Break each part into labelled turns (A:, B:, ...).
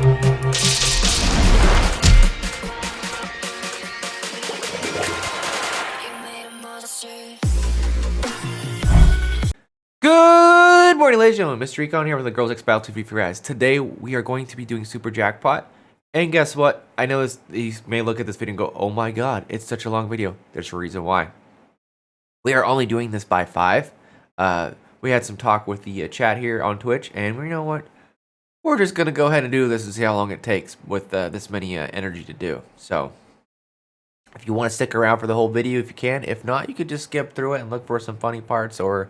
A: Good morning, ladies and gentlemen. MrRecon here with the Girls X Battle 2v3 guys. Today we are going to be doing Super Jackpot. And guess what? I know you may look at this video and go, oh my god, it's such a long video. There's a reason why. We are only doing this by 5. We had some talk with the chat here on Twitch, and you know what? We're just going to go ahead and do this and see how long it takes with this many energy to do. So, if you want to stick around for the whole video, if you can. If not, you could just skip through it and look for some funny parts or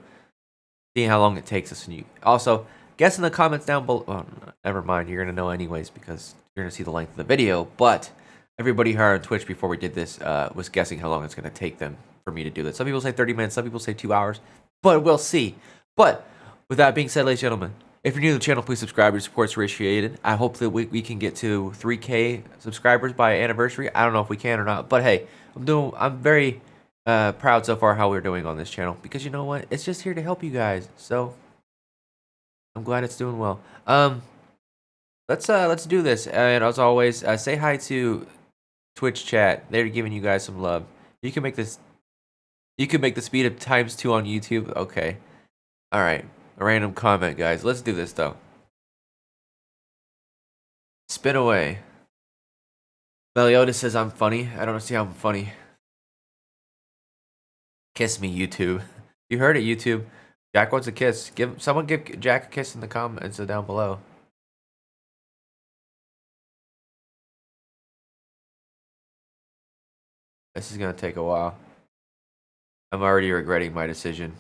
A: see how long it takes us. And you also guess in the comments down below. Oh, never mind, you're gonna know anyways because you're gonna see the length of the video. But everybody here on Twitch before we did this was guessing how long it's gonna take them for me to do this. Some people say 30 minutes, some people say 2 hours, but we'll see. But with that being said, ladies and gentlemen, if you're new to the channel, please subscribe. Your support's appreciated. I hope that we can get to 3K subscribers by anniversary. I don't know if we can or not, but hey, I'm very proud so far how we're doing on this channel, because you know what, it's just here to help you guys, so I'm glad it's doing well. Let's do this. And as always, say hi to Twitch chat. They're giving you guys some love. You can make the speed of ×2 on YouTube. Okay, all right, a random comment, guys. Let's do this though. Spin away. Meliodas says I'm funny. I don't see how I'm funny. Kiss me, YouTube. You heard it, YouTube. Jack wants a kiss. Someone give Jack a kiss in the comments down below. This is gonna take a while. I'm already regretting my decision.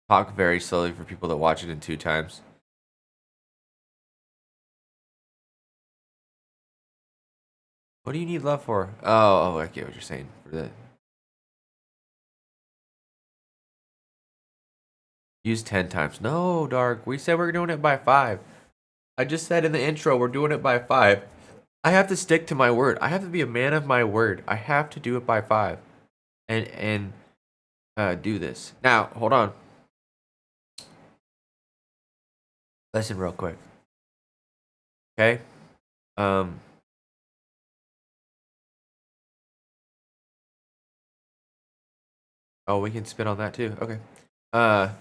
A: Talk very slowly for people that watch it in 2 times. What do you need love for? Oh, I get what you're saying. For that. Use 10 times. No, Dark. We said we're doing it by 5. I just said in the intro we're doing it by 5. I have to stick to my word. I have to be a man of my word. I have to do it by 5. And do this. Now, hold on. Listen real quick. Okay? Oh, we can spin on that too. Okay. What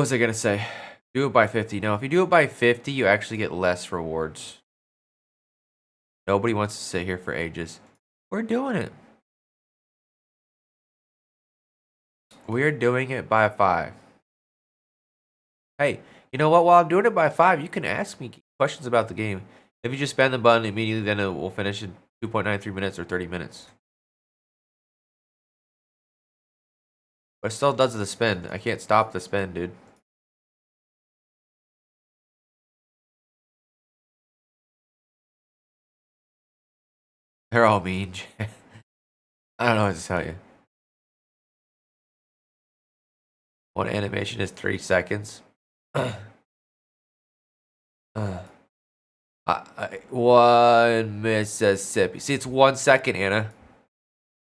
A: was I gonna say? Do it by 50. No, if you do it by 50, you actually get less rewards. Nobody wants to sit here for ages. We're doing it. We're doing it by 5. Hey, you know what? While I'm doing it by 5, you can ask me questions about the game. If you just spam the button immediately, then it will finish in 2.93 minutes or 30 minutes. But it still does the spin. I can't stop the spin, dude. They're all mean. I don't know what to tell you. One animation is 3 seconds. One Mississippi. See, it's 1 second, Anna.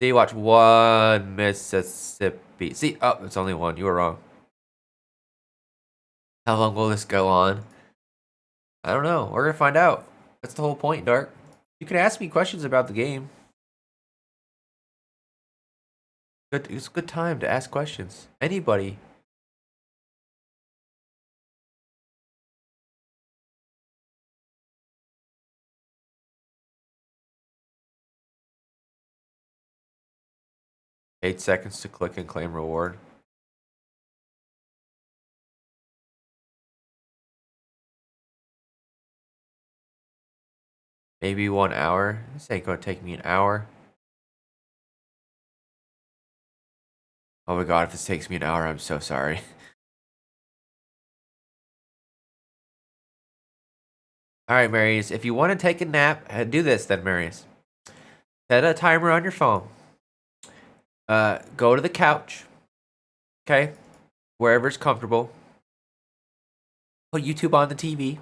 A: See, watch. 1 Mississippi. See, oh, it's only 1. You were wrong. How long will this go on? I don't know. We're gonna find out. That's the whole point, Dark. You can ask me questions about the game. It's a good time to ask questions. Anybody. Eight seconds to click and claim reward. Maybe 1 hour. This ain't gonna take me an hour. Oh my god, if this takes me an hour, I'm so sorry. Alright, Marius, if you want to take a nap, do this then, Marius. Set a timer on your phone. Go to the couch. Okay? Wherever's comfortable. Put YouTube on the TV.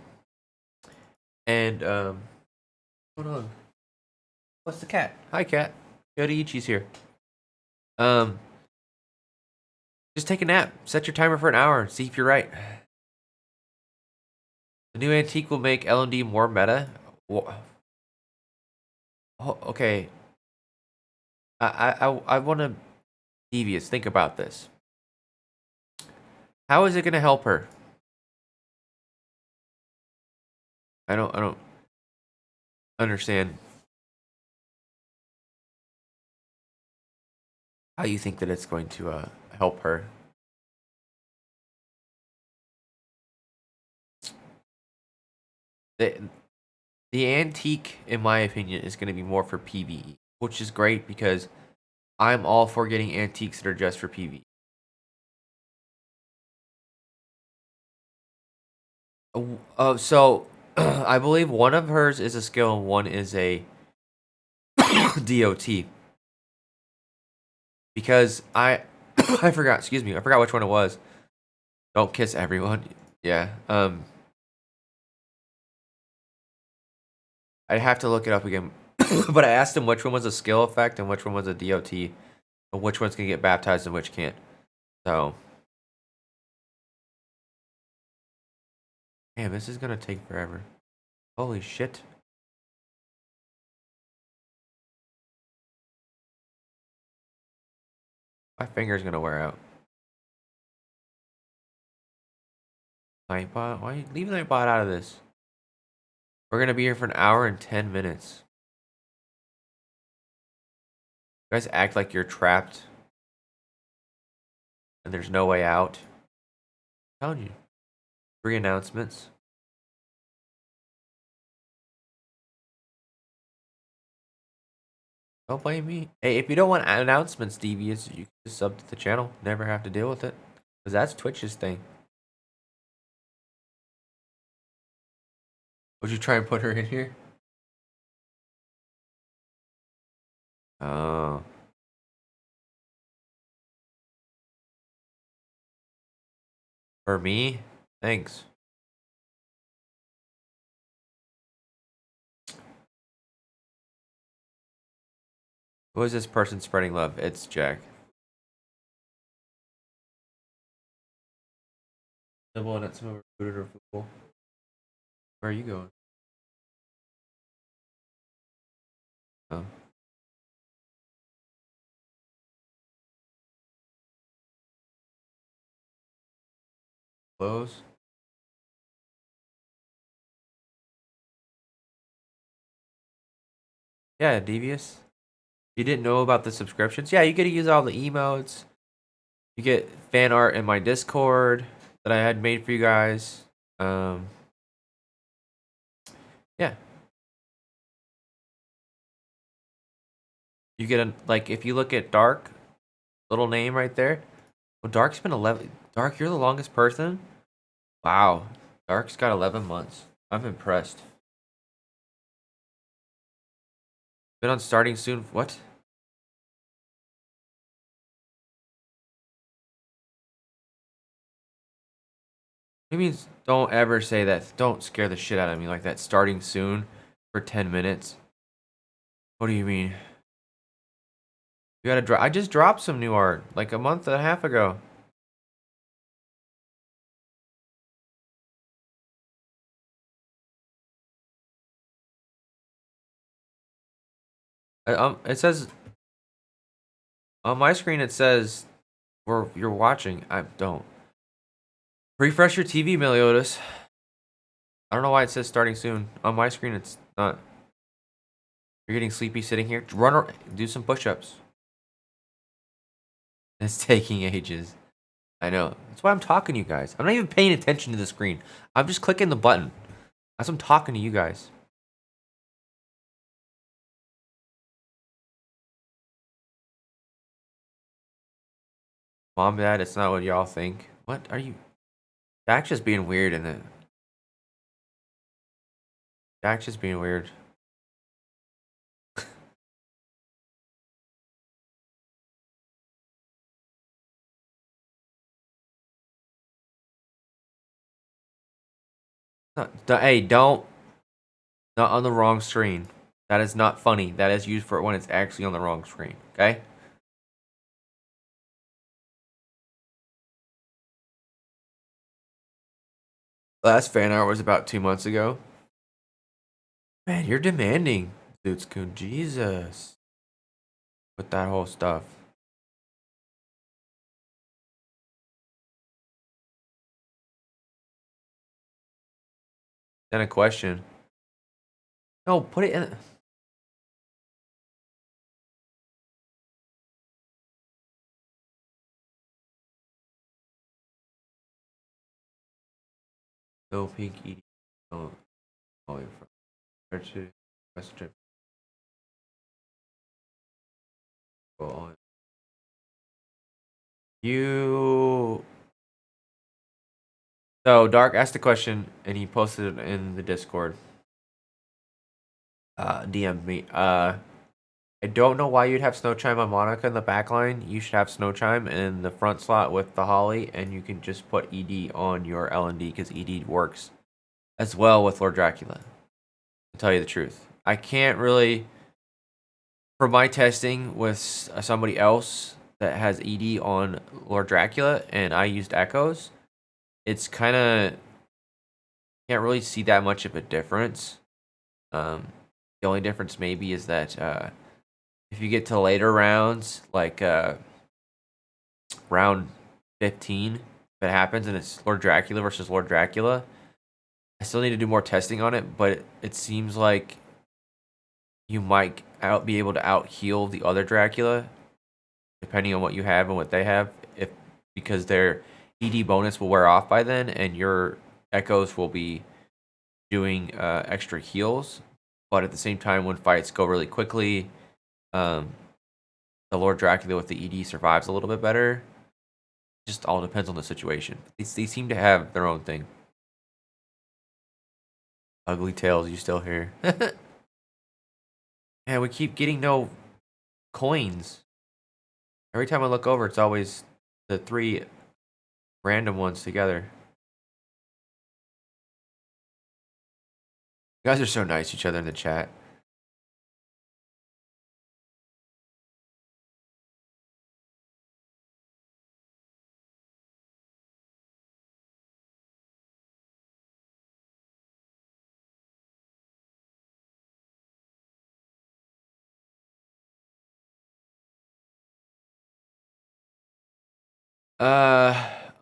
A: And, hold on. What's the cat? Hi, cat. Yodiichi's here. Um, just take a nap. Set your timer for an hour. See if you're right. The new antique will make L&D more meta. Oh, okay. I want to devious. Think about this. How is it going to help her? I don't understand how you think that it's going to help her. The antique, in my opinion, is going to be more for PvE, which is great because I'm all for getting antiques that are just for PvE. So I believe one of hers is a skill and one is a DOT. Because I I forgot, excuse me, I forgot which one it was. Don't kiss everyone. Yeah. I'd have to look it up again. But I asked him which one was a skill effect and which one was a DOT. And which one's gonna get baptized and which can't. So damn, this is gonna take forever. Holy shit. My finger's gonna wear out. Nightbot? Why leave Nightbot out of this? We're gonna be here for an hour and 10 minutes. You guys act like you're trapped and there's no way out. I'm telling you. 3 announcements. Don't blame me. Hey, if you don't want announcements, Devious, you can just sub to the channel. Never have to deal with it. Because that's Twitch's thing. Would you try and put her in here? Oh. For me? Thanks. Who is this person spreading love? It's Jack. Double and some recruited or football. Where are you going? Oh. Close. Yeah, Devious. You didn't know about the subscriptions? Yeah, you get to use all the emotes. You get fan art in my Discord that I had made for you guys. Yeah. You get a, like, if you look at Dark, little name right there. Well, Dark's been 11. Dark, you're the longest person? Wow. Dark's got 11 months. I'm impressed. Been on starting soon. What? It means don't ever say that. Don't scare the shit out of me like that. Starting soon for 10 minutes. What do you mean? You gotta drop. I just dropped some new art like a month and a half ago. It says on my screen. It says you're watching. I don't. Refresh your TV, Meliodas. I don't know why it says starting soon. On my screen, it's not. You're getting sleepy sitting here. Do some push-ups. It's taking ages. I know. That's why I'm talking to you guys. I'm not even paying attention to the screen. I'm just clicking the button. As I'm talking to you guys. Mom, Dad, it's not what y'all think. What are you? Jack's just being weird, isn't it? Jack's just being weird. Hey, don't. Not on the wrong screen. That is not funny. That is used for when it's actually on the wrong screen. Okay? Last fan art was about 2 months ago. Man, you're demanding, Zootskun. Jesus. With that whole stuff. Then a question. No, put it in. Go pink ED. Oh, to question. Go on. You. So Dark asked a question and he posted it in the Discord. DM'd me. I don't know why you'd have Snow Chime on Monica in the back line. You should have Snow Chime in the front slot with the Holly, and you can just put ED on your L&D because ED works as well with Lord Dracula. To tell you the truth, I can't really, for my testing with somebody else that has ED on Lord Dracula, and I used Echoes, it's kind of, can't really see that much of a difference. The only difference maybe is that if you get to later rounds, like round 15, if it happens and it's Lord Dracula versus Lord Dracula, I still need to do more testing on it, but it seems like you might be able to out heal the other Dracula, depending on what you have and what they have, because their ED bonus will wear off by then, and your Echoes will be doing extra heals. But at the same time, when fights go really quickly, the Lord Dracula with the ED survives a little bit better. Just all depends on the situation. They seem to have their own thing. Ugly Tails, you still here? Man, we keep getting no coins. Every time I look over, it's always the 3 random ones together. You guys are so nice to each other in the chat.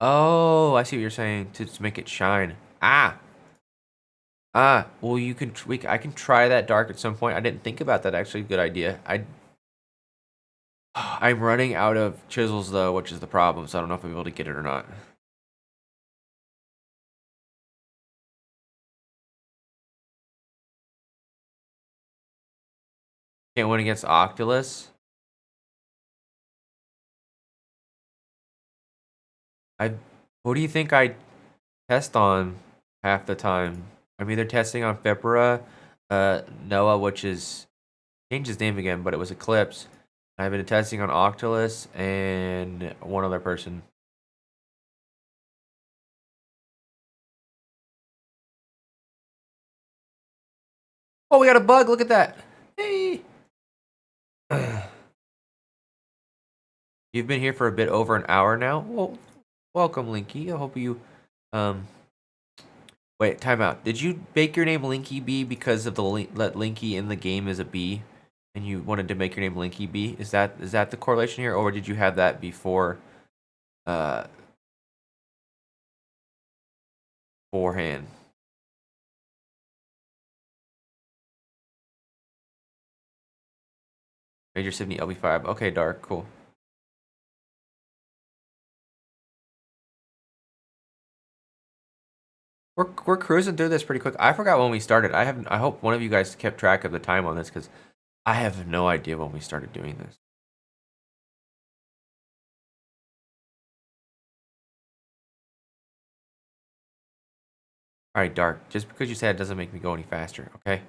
A: Oh, I see what you're saying. To make it shine. Well, you can. I can try that Dark at some point. I didn't think about that. Actually, good idea. I'm running out of chisels though, which is the problem. So I don't know if I'm able to get it or not. Can't win against Octolus. What do you think I test on half the time? I'm either testing on Fipra, Noah, which is changed his name again, but it was Eclipse. I've been testing on Octolus and one other person. Oh, we got a bug. Look at that. Hey. You've been here for a bit over an hour now. Well, welcome, Linky. I hope you wait, time out. Did you make your name Linky B because of the Linky in the game is a B, and you wanted to make your name Linky B? Is that the correlation here, or did you have that before, beforehand? Major Sydney LB5. Okay, Dark, cool. We're cruising through this pretty quick. I forgot when we started. I hope one of you guys kept track of the time on this because I have no idea when we started doing this. All right, Dark. Just because you said it doesn't make me go any faster, okay?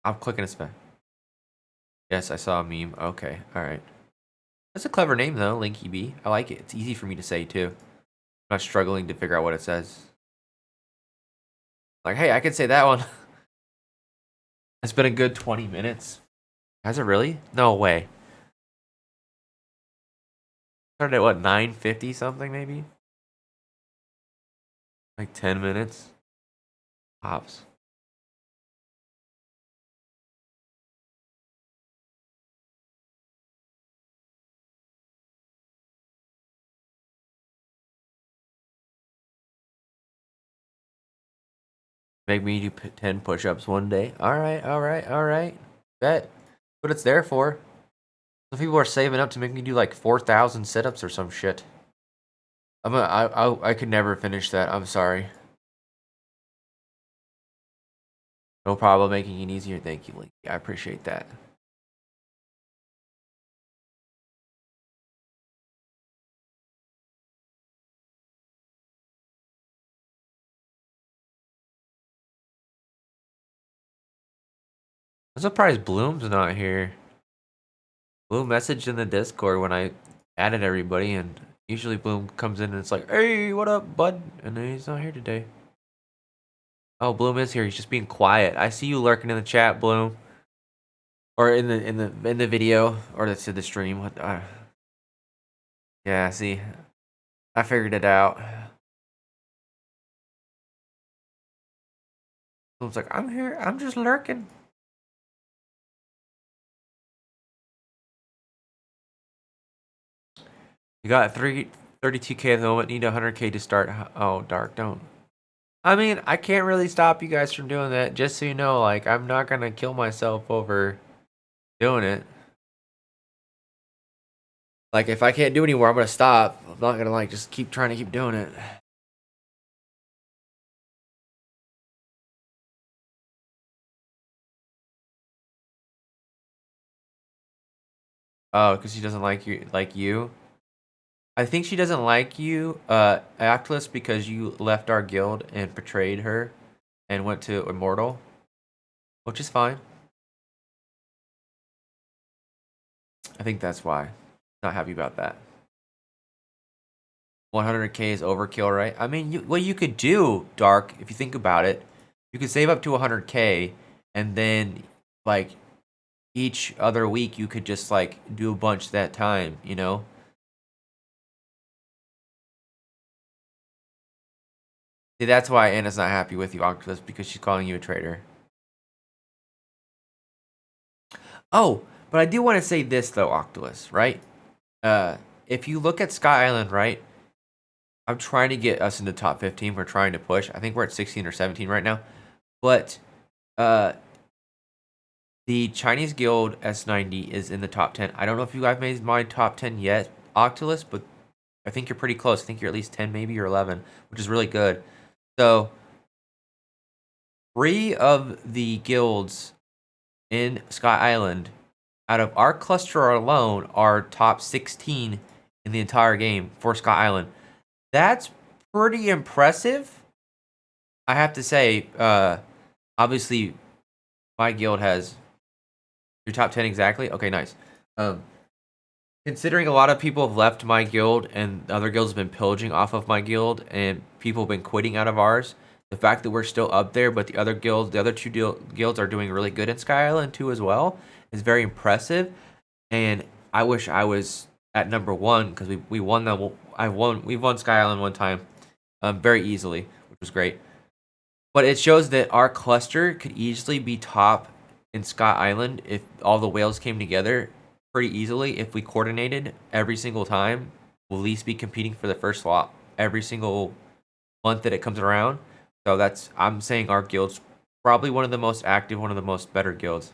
A: I'm clicking a spin. Yes, I saw a meme. Okay, all right. That's a clever name though, Linky B. I like it. It's easy for me to say too. I'm not struggling to figure out what it says. Like, hey, I can say that one. It's been a good 20 minutes. Has it really? No way. Started at what, 9:50 something maybe? Like 10 minutes? Pops. Make me do 10 push-ups one day. Alright, alright, alright. Bet. What it's there for. Some people are saving up to make me do like 4,000 sit-ups or some shit. I could never finish that. I'm sorry. No problem making it easier. Thank you, Link. I appreciate that. I'm surprised Bloom's not here. Bloom messaged in the Discord when I added everybody, and usually Bloom comes in and it's like, "Hey, what up, bud?" And then he's not here today. Oh, Bloom is here. He's just being quiet. I see you lurking in the chat, Bloom, or in the video, or that's in the stream. What? Yeah, see, I figured it out. Bloom's like, "I'm here. I'm just lurking." You got 32K at the moment. Need 100K to start. Oh, Dark, don't. I mean, I can't really stop you guys from doing that. Just so you know, like, I'm not gonna kill myself over doing it. Like, if I can't do anymore, I'm gonna stop. I'm not gonna, like, just keep trying to keep doing it. Oh, because she doesn't like you. I think she doesn't like you, Actless, because you left our guild and betrayed her and went to Immortal, which is fine. I think that's why. Not happy about that. 100K is overkill, right? I mean, what you could do, Dark, if you think about it, you could save up to 100K, and then, like, each other week you could just, like, do a bunch that time, you know? See, that's why Anna's not happy with you, Octopus, because she's calling you a traitor. Oh, but I do want to say this, though, Octopus, right? If you look at Sky Island, right? I'm trying to get us in the top 15. We're trying to push. I think we're at 16 or 17 right now. But the Chinese Guild S90 is in the top 10. I don't know if you guys made my top 10 yet, Octulus, but I think you're pretty close. I think you're at least 10 maybe or 11, which is really good. So 3 of the guilds in Sky Island out of our cluster alone are top 16 in the entire game for Sky Island. That's pretty impressive. I have to say, obviously, my guild has your top 10 exactly. Okay, nice. Considering a lot of people have left my guild and other guilds have been pillaging off of my guild and people have been quitting out of ours, the fact that we're still up there, but the other guilds, the other 2 guilds are doing really good in Sky Island too as well, is very impressive. And I wish I was at number 1 because we won that. We won Sky Island one time, very easily, which was great. But it shows that our cluster could easily be top in Sky Island if all the whales came together pretty easily. If we coordinated every single time, we'll at least be competing for the first slot every single month that it comes around. So I'm saying our guild's probably one of the most active, one of the most better guilds.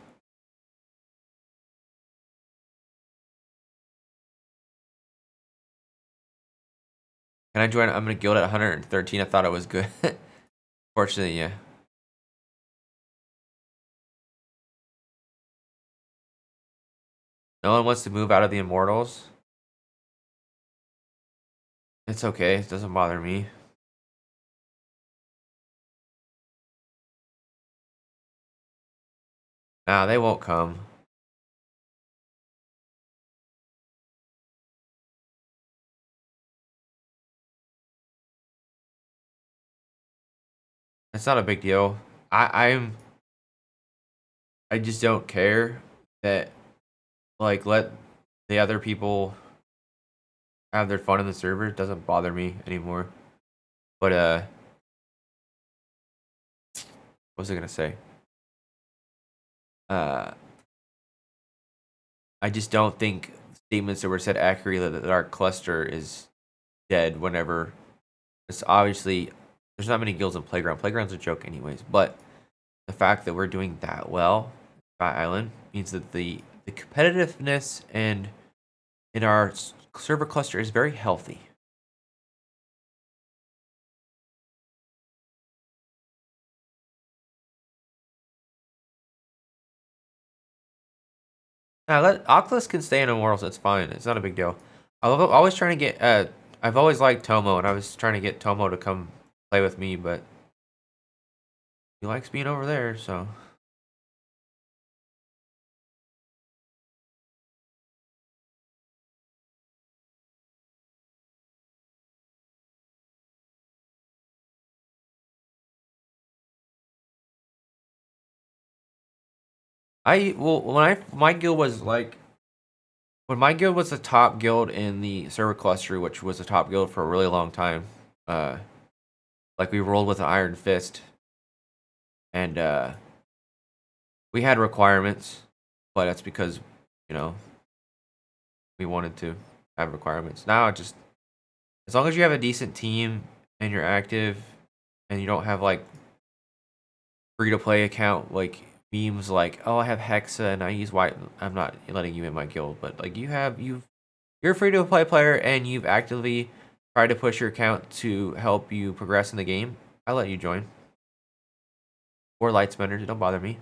A: Can I join? I'm gonna guild at 113. I thought it was good. Fortunately, yeah. No one wants to move out of the Immortals. It's okay. It doesn't bother me. Nah, they won't come. It's not a big deal. I'm I just don't care that, like, let the other people have their fun in the server. It doesn't bother me anymore. But what was I gonna say? Uh, I just don't think statements that were said accurately that our cluster is dead whenever it's obviously there's not many guilds in Playground. Playground's a joke anyways, but the fact that we're doing that well, Sky Island, means that the competitiveness and in our server cluster is very healthy. Let Oculus can stay in Immortals. It's fine. It's not a big deal. I'm always trying to get. I've always liked Tomo, and I was trying to get Tomo to come play with me, but he likes being over there. So when my guild was like when my guild was the top guild in the server cluster, which was the top guild for a really long time. Uh, like we rolled with an iron fist, and we had requirements, but that's because you know we wanted to have requirements. Now it just as long as you have a decent team and you're active and you don't have like free to play account like memes like, oh, I have Hexa and I use white. I'm not letting you in my guild, but like you're a free to play player and you've actively tried to push your account to help you progress in the game. I let you join. Or light spenders, it don't bother me.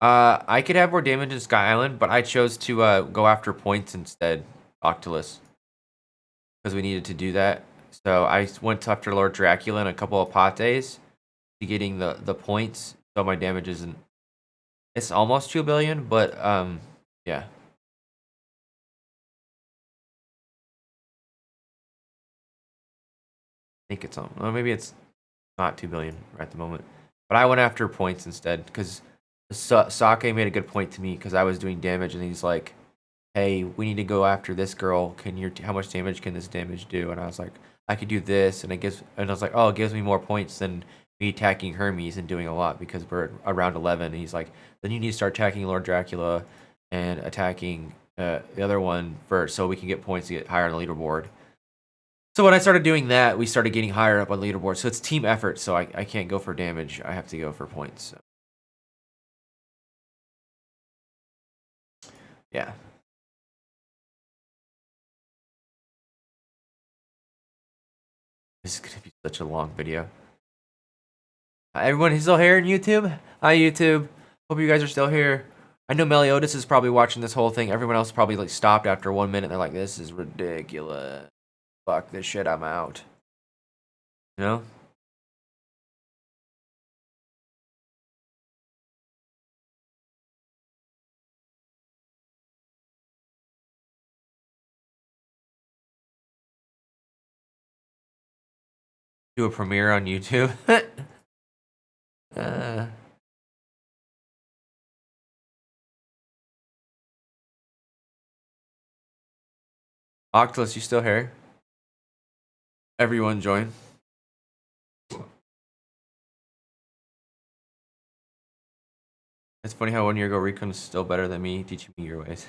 A: I could have more damage in Sky Island, but I chose to go after points instead, Octolus, because we needed to do that. So I went after Lord Dracula and a couple of pates to getting the points. So my damage isn't. It's almost 2 billion, but yeah. I think it's on. Well, maybe it's not 2 billion right at the moment. But I went after points instead because Sake made a good point to me because I was doing damage and he's like, "Hey, we need to go after this girl. How much damage can this damage do?" And I was like, "I could do this," and I was like, "Oh, it gives me more points than me attacking Hermes and doing a lot because we're around 11." And he's like, "Then you need to start attacking Lord Dracula and attacking the other one first, so we can get points to get higher on the leaderboard." So when I started doing that, we started getting higher up on leaderboard. So it's team effort. So I can't go for damage. I have to go for points. So. Yeah. This is gonna be such a long video. Everyone who's still here in YouTube? Hi YouTube. Hope you guys are still here. I know Meliodas is probably watching this whole thing. Everyone else probably like stopped after 1 minute. They're like, this is ridiculous. Fuck this shit, I'm out. You know? Do a premiere on YouTube. uh, Octolus, you still here? Everyone join. It's funny how 1 year ago Recon is still better than me teaching me your ways.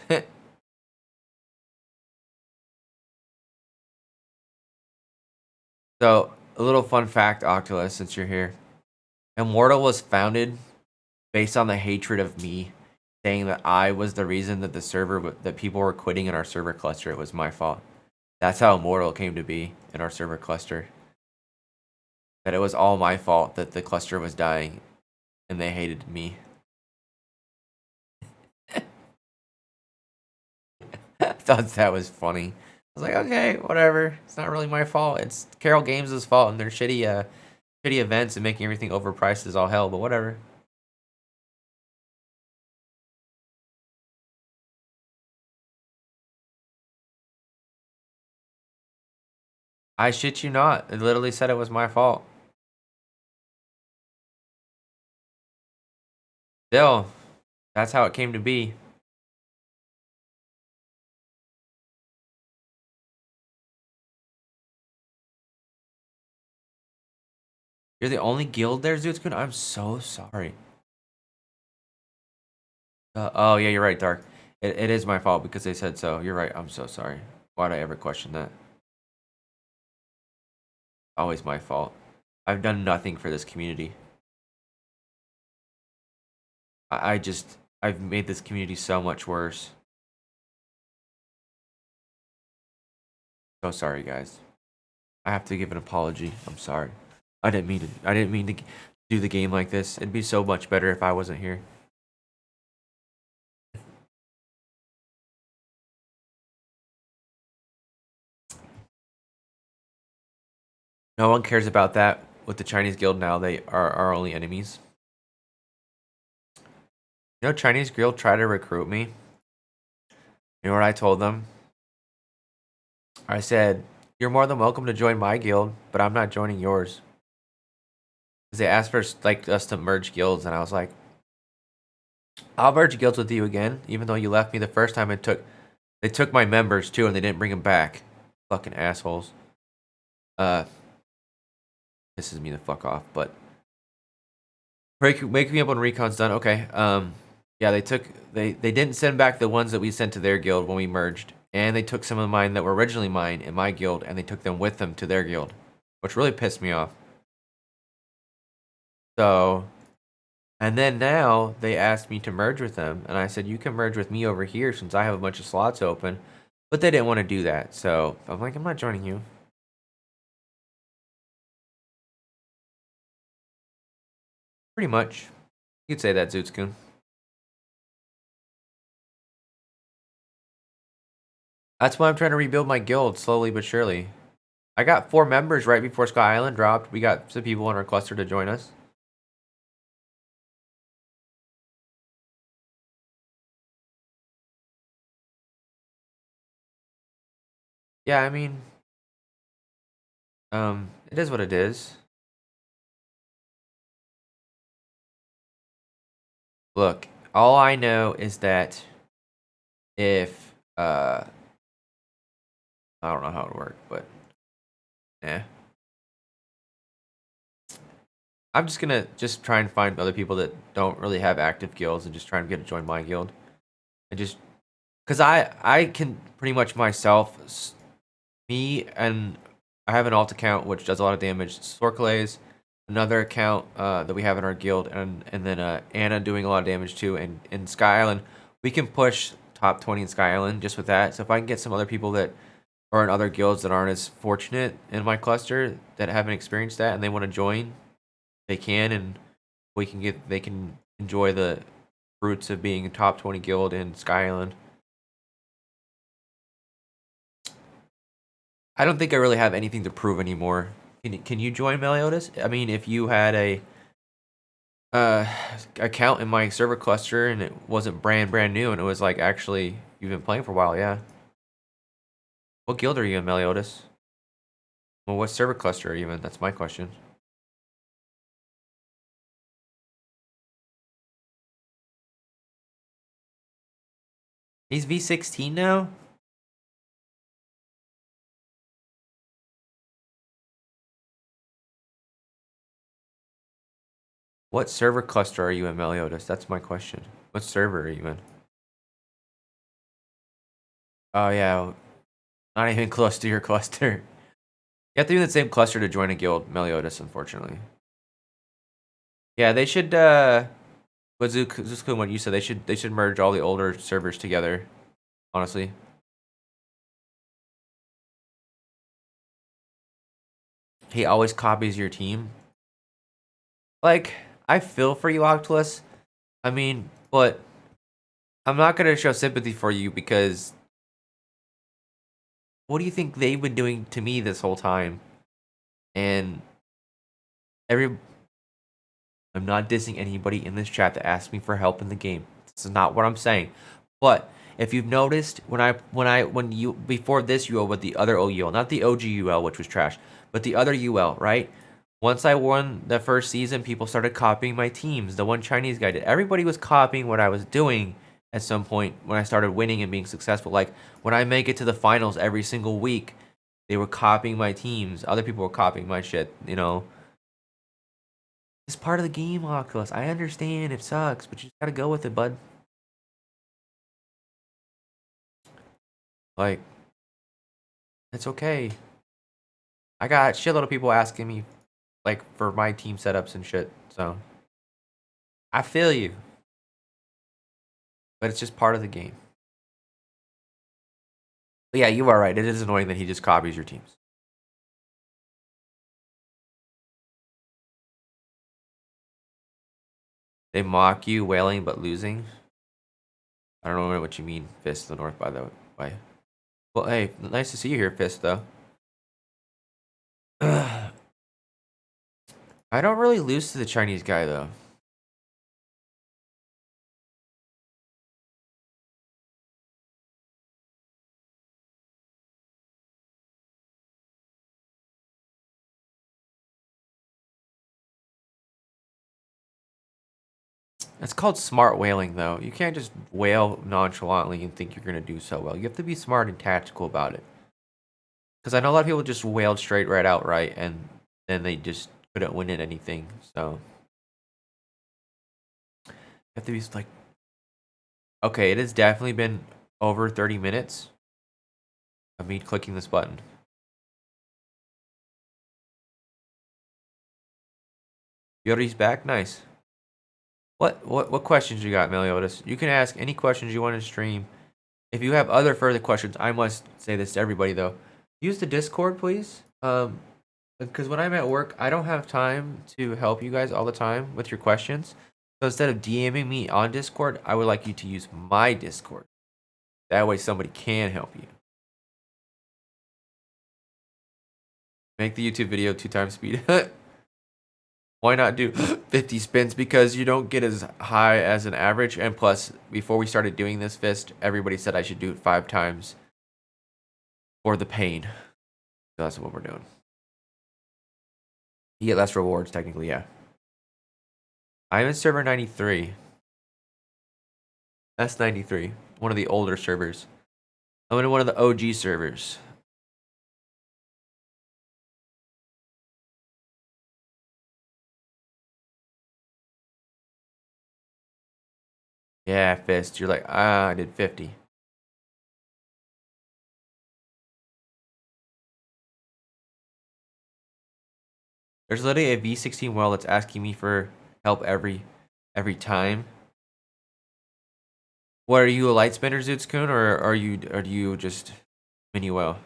A: So, a little fun fact, Octolus, since you're here. Immortal was founded based on the hatred of me, saying that I was the reason that that people were quitting in our server cluster. It was my fault. That's how Immortal came to be in our server cluster. That it was all my fault that the cluster was dying, and they hated me. I thought that was funny. I was like, okay, whatever. It's not really my fault. It's Carol Games' fault and their shitty events and making everything overpriced is all hell, but whatever. I shit you not. It literally said it was my fault. Still, that's how it came to be. You're the only guild there, Zootskun? I'm so sorry. Oh, yeah, you're right, Dark. It is my fault because they said so. You're right. I'm so sorry. Why'd I ever question that? Always my fault. I've done nothing for this community. I've made this community so much worse. So sorry, guys. I have to give an apology. I'm sorry. I didn't mean to do the game like this. It'd be so much better if I wasn't here. No one cares about that with the Chinese guild now. They are our only enemies. You know, Chinese guild tried to recruit me. You know what I told them? I said, "You're more than welcome to join my guild, but I'm not joining yours." Because they asked for like us to merge guilds, and I was like, "I'll merge guilds with you again, even though you left me the first time." They took my members too, and they didn't bring them back. Fucking assholes. Pisses me the fuck off. But wake me up when Recon's done. Okay. Yeah, they didn't send back the ones that we sent to their guild when we merged, and they took some of mine that were originally mine in my guild, and they took them with them to their guild, which really pissed me off. So, and then now they asked me to merge with them, and I said, "You can merge with me over here since I have a bunch of slots open," but they didn't want to do that. So I'm like, "I'm not joining you." Pretty much, you could say that, Zootskun. That's why I'm trying to rebuild my guild slowly but surely. I got 4 members right before Sky Island dropped. We got some people in our cluster to join us. Yeah, I mean, it is what it is. Look, all I know is that if I don't know how it worked, but yeah. I'm just gonna try and find other people that don't really have active guilds and just try and get to join my guild. And just because I can pretty much myself, me and I have an alt account which does a lot of damage. Sorclays, another account that we have in our guild, and then Anna doing a lot of damage too. And in Sky Island, we can push top 20 in Sky Island just with that. So if I can get some other people that are in other guilds that aren't as fortunate in my cluster that haven't experienced that and they want to join, they can, and they can enjoy the fruits of being a top 20 guild in Sky Island. I don't think I really have anything to prove anymore. Can you join Meliodas? I mean, if you had a account in my server cluster and it wasn't brand new and it was like actually you've been playing for a while, yeah. What guild are you in, Meliodas? Well, what server cluster are you in? That's my question. He's V16 now? What server cluster are you in, Meliodas? That's my question. What server are you in? Oh, yeah. Not even close to your cluster. You have to be in the same cluster to join a guild, Meliodas, unfortunately. Yeah, they should, what Zuku, what you said, they should merge all the older servers together, honestly. He always copies your team. Like, I feel for you, Octolus. I mean, but I'm not gonna show sympathy for you because what do you think they've been doing to me this whole time? And I'm not dissing anybody in this chat that asked me for help in the game. This is not what I'm saying. But if you've noticed, when you before this UL with the other OUL, not the OG UL, which was trash, but the other UL, right? Once I won the first season, people started copying my teams. The one Chinese guy did. Everybody was copying what I was doing at some point when I started winning and being successful. Like when I make it to the finals every single week, they were copying my teams. Other people were copying my shit, you know. It's part of the game, Oculus. I understand it sucks, but you just gotta go with it, bud. Like, it's okay. I got a shitload of people asking me, like, for my team setups and shit, so. I feel you. But it's just part of the game. But yeah, you are right. It is annoying that he just copies your teams. They mock you, wailing, but losing. I don't know what you mean, Fist of the North, by the way. Well, hey, nice to see you here, Fist, though. I don't really lose to the Chinese guy, though. It's called smart whaling, though. You can't just whale nonchalantly and think you're going to do so well. You have to be smart and tactical about it. Because I know a lot of people just wailed straight right outright, and then they just couldn't win at anything, so. You have to be like. Okay, it has definitely been over 30 minutes of me clicking this button. Yodi's back? Nice. What questions you got, Meliodas? You can ask any questions you want to stream. If you have other further questions, I must say this to everybody though. Use the Discord, please. Because when I'm at work, I don't have time to help you guys all the time with your questions. So instead of DMing me on Discord, I would like you to use my Discord. That way somebody can help you. Make the YouTube video 2x speed. Why not do 50 spins? Because you don't get as high as an average. And plus, before we started doing this Fist, everybody said I should do it 5 times for the pain. So that's what we're doing. You get less rewards, technically, yeah. I'm in server 93. That's 93. One of the older servers. I'm in one of the OG servers. Yeah, Fist. You're like, I did 50. There's literally a V16 well that's asking me for help every time. What are you, a light spinner, Zootskun, or do you just mini well?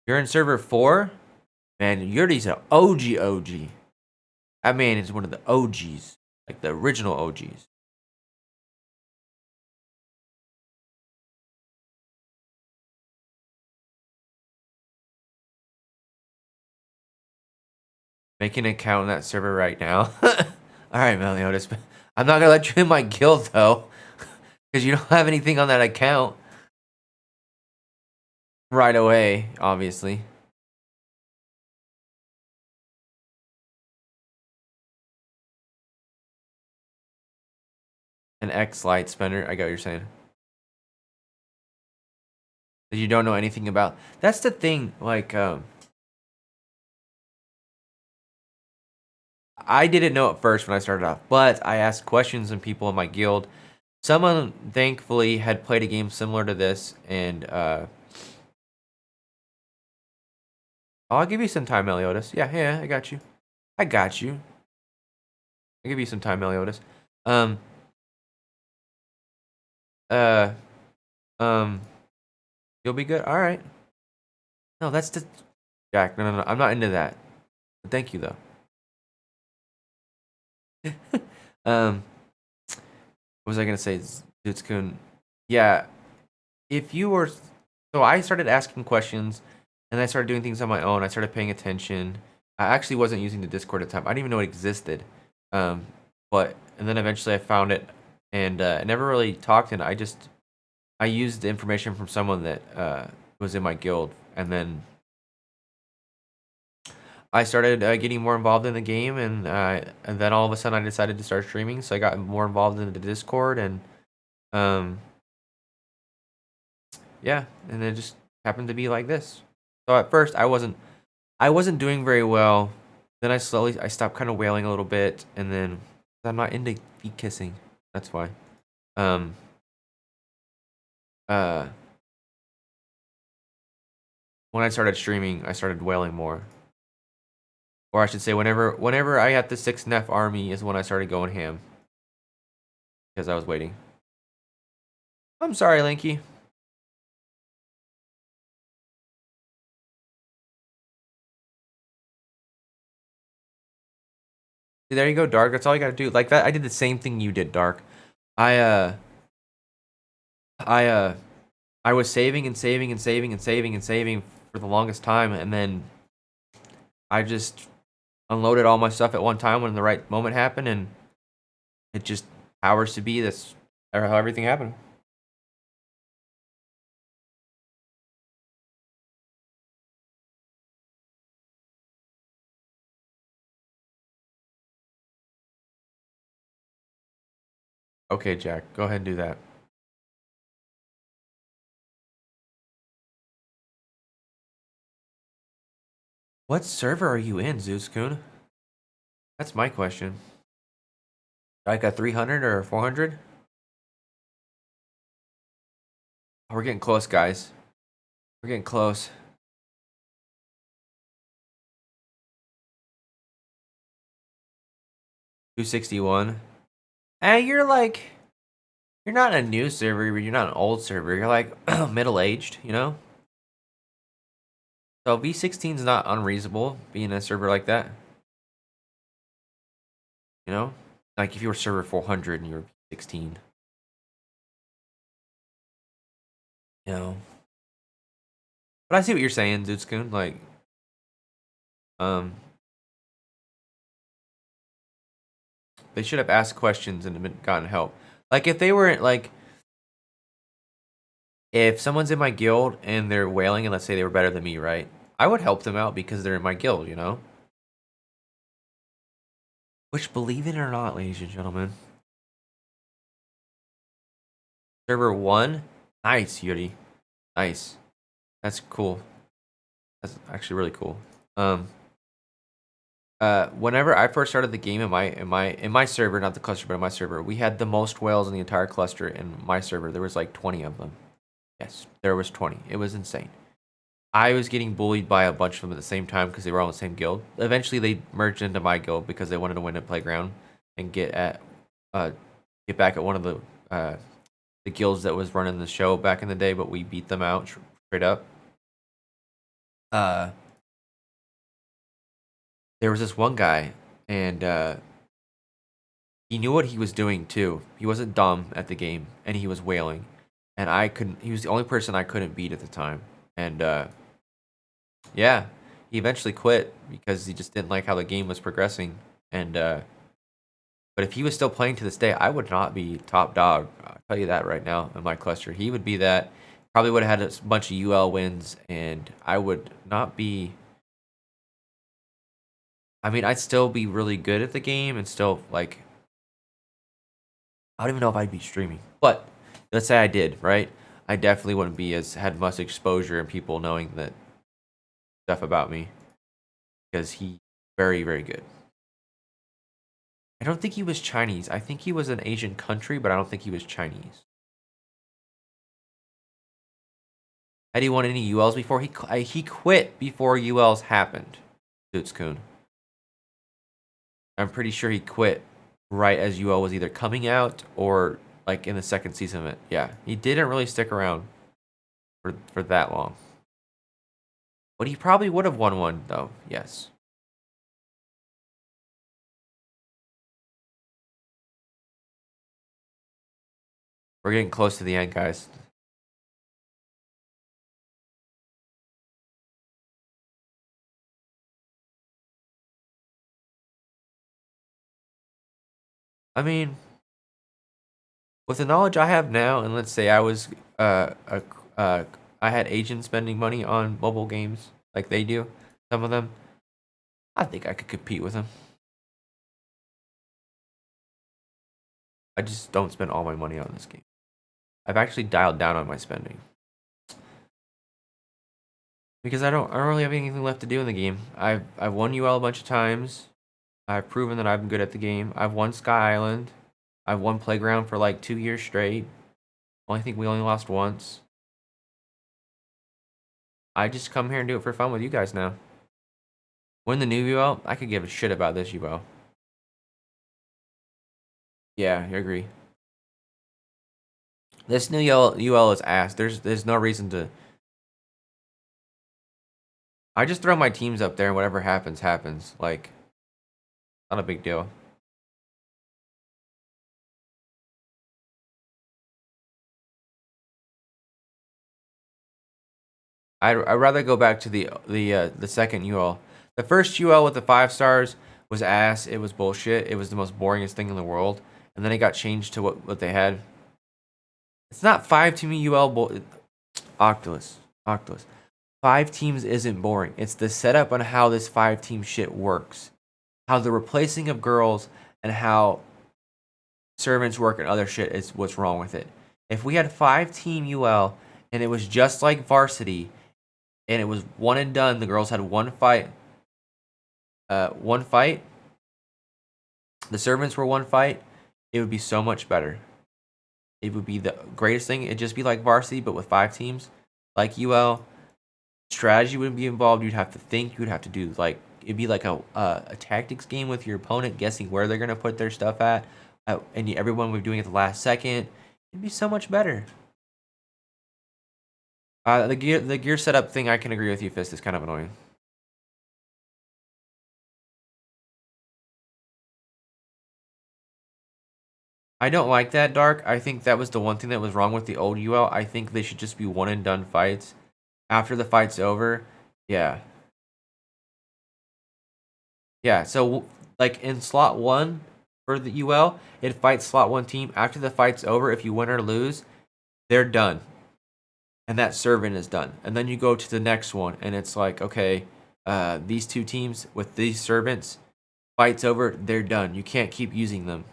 A: You're in server 4? Man, Yuri's an OG. That man is one of the OGs. Like the original OGs. Make an account on that server right now. Alright, Meliodas. I'm not gonna let you in my guild though. Because you don't have anything on that account. Right away, obviously. An X light spinner. I get what you're saying. That you don't know anything about. That's the thing, like, I didn't know at first when I started off, but I asked questions and people in my guild. Someone, thankfully, had played a game similar to this, and, I'll give you some time, Meliodas. Yeah, I got you. I'll give you some time, Meliodas. You'll be good? Alright. No, that's the... Jack, no. I'm not into that. But thank you, though. What was I gonna say? Zootskun. Yeah. If you were... So I started asking questions, and I started doing things on my own. I started paying attention. I actually wasn't using the Discord at the time. I didn't even know it existed. And then eventually I found it, and I never really talked, and I used the information from someone that was in my guild, and then I started getting more involved in the game, and then all of a sudden I decided to start streaming. So I got more involved in the Discord, and um, yeah, and it just happened to be like this. So at first I wasn't doing very well. Then I stopped kind of wailing a little bit, and then I'm not into feet kissing. That's why. Um. Uh. When I started streaming, I started wailing more. Or I should say, whenever I had the 6 Neff army is when I started going ham. Because I was waiting. I'm sorry, Linky. See, there you go, Dark. That's all you gotta do. Like that, I did the same thing you did, Dark. I I was saving and saving and saving and saving and saving for the longest time, and then I just unloaded all my stuff at one time when the right moment happened, and it just powers to be. That's how everything happened. Okay, Jack, go ahead and do that. What server are you in, Zeus-kun? That's my question. Like a 300 or a 400? Oh, we're getting close, guys. We're getting close. $261. And you're not a new server, but you're not an old server. You're like middle-aged, you know? So V16 is not unreasonable being a server like that. You know? Like if you were server 400 and you were V16. You know? But I see what you're saying, Dudeskun. Like, they should have asked questions and gotten help. Like if they were like, if someone's in my guild and they're wailing, and let's say they were better than me, right? I would help them out because they're in my guild, you know? Which, believe it or not, ladies and gentlemen, server 1, nice, Yuri, nice. That's cool. That's actually really cool. Whenever I first started the game in my server, not the cluster, but in my server, we had the most whales in the entire cluster in my server. There was like 20 of them. Yes, there was 20. It was insane. I was getting bullied by a bunch of them at the same time because they were all in the same guild. Eventually, they merged into my guild because they wanted to win a playground and get back at one of the guilds that was running the show back in the day. But we beat them out straight up. There was this one guy, and he knew what he was doing too. He wasn't dumb at the game, and he was wailing. And I couldn't. He was the only person I couldn't beat at the time, and yeah, he eventually quit because he just didn't like how the game was progressing. And but if he was still playing to this day, I would not be top dog. I'll tell you that right now in my cluster. He would be that. Probably would have had a bunch of UL wins, and I would not be. I mean, I'd still be really good at the game and still like. I don't even know if I'd be streaming, but let's say I did, right? I definitely wouldn't be had much exposure and people knowing that stuff about me because he very, very good. I don't think he was Chinese. I think he was an Asian country, but I don't think he was Chinese. Had he won any ULs before? He quit before ULs happened, Dutskun. I'm pretty sure he quit right as UL was either coming out or like in the second season of it. Yeah, he didn't really stick around for that long. But he probably would have won one though. Yes. We're getting close to the end, guys. I mean, with the knowledge I have now, and let's say I was I had agents spending money on mobile games like they do, some of them. I think I could compete with him. I just don't spend all my money on this game. I've actually dialed down on my spending. Because I don't really have anything left to do in the game. I've won UL a bunch of times. I've proven that I'm good at the game. I've won Sky Island. I've won Playground for like 2 years straight. I think we only lost once. I just come here and do it for fun with you guys now. Win the new UL? I could give a shit about this UL. Yeah, I agree. This new UL is ass. There's no reason to. I just throw my teams up there and whatever happens, happens. Like, not a big deal. I'd rather go back to the second UL. The first UL with the 5 stars was ass. It was bullshit. It was the most boringest thing in the world. And then it got changed to what they had. It's not 5-team UL Octolus. 5 teams isn't boring. It's the setup on how this 5-team shit works. How the replacing of girls and how servants work and other shit is what's wrong with it. If we had 5-team UL and it was just like varsity and it was one and done, the girls had one fight. The servants were one fight, it would be so much better. It would be the greatest thing. It'd just be like varsity, but with 5 teams. Like UL, strategy wouldn't be involved. You'd have to think. You'd have to do like, it'd be like a tactics game with your opponent, guessing where they're gonna put their stuff at, and everyone would be doing it at the last second. It'd be so much better. The gear setup thing, I can agree with you, Fist, is kind of annoying. I don't like that, Dark. I think that was the one thing that was wrong with the old UL. I think they should just be one and done fights. After the fight's over, yeah. Yeah, so like in slot 1 for the UL, it fights slot 1 team. After the fight's over, if you win or lose, they're done. And that servant is done. And then you go to the next one, and it's like, okay, these 2 teams with these servants, fight's over, they're done. You can't keep using them.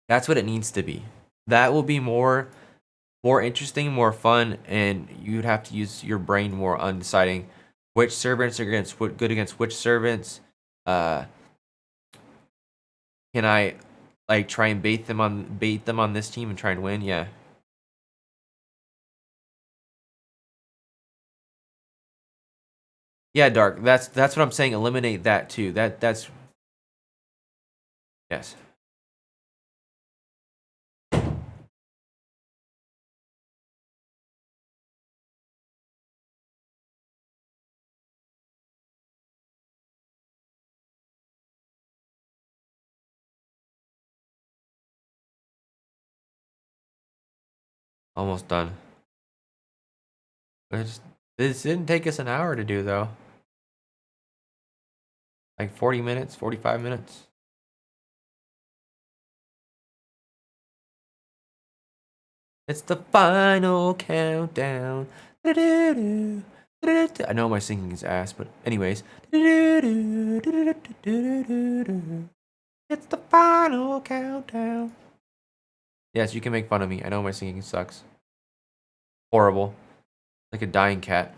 A: That's what it needs to be. That will be more interesting, more fun, and you'd have to use your brain more on deciding which servants are good against which servants. Can I like try and bait them on this team and try and win? Yeah. Yeah, Dark. That's what I'm saying. Eliminate that too. That's yes. Almost done. This didn't take us an hour to do though. Like 40 minutes, 45 minutes. It's the final countdown. I know my singing is ass, but anyways. It's the final countdown. Yes, you can make fun of me. I know my singing sucks. Horrible. Like a dying cat.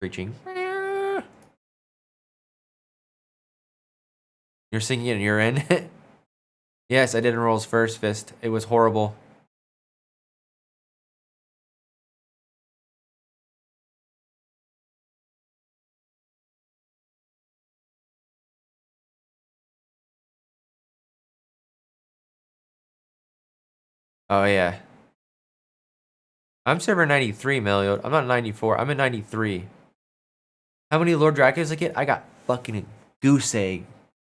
A: Preaching. You're singing it and you're in? Yes, I did Enroll's first Fist. It was horrible. Oh, yeah. I'm server 93, Melio. I'm not 94. I'm at 93. How many Lord Draculas I get? I got fucking a goose egg,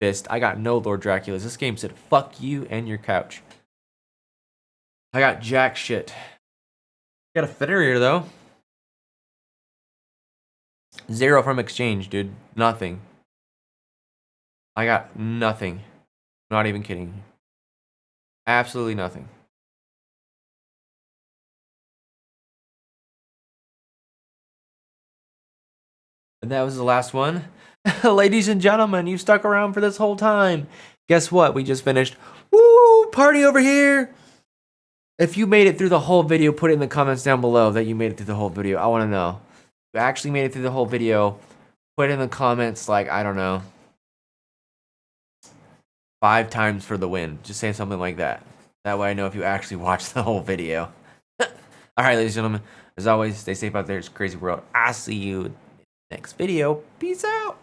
A: Fist. I got no Lord Draculas. This game said, fuck you and your couch. I got jack shit. Got a Fenrir, though. 0 from exchange, dude. Nothing. I got nothing. Not even kidding. Absolutely nothing. And that was the last one. Ladies and gentlemen, you stuck around for this whole time. Guess what? We just finished. Woo! Party over here! If you made it through the whole video, put it in the comments down below that you made it through the whole video. I want to know. If you actually made it through the whole video, put it in the comments like, I don't know, 5 times for the win. Just say something like that. That way I know if you actually watched the whole video. Alright, ladies and gentlemen, as always, stay safe out there. It's a crazy world. I'll see you in the next video. Peace out.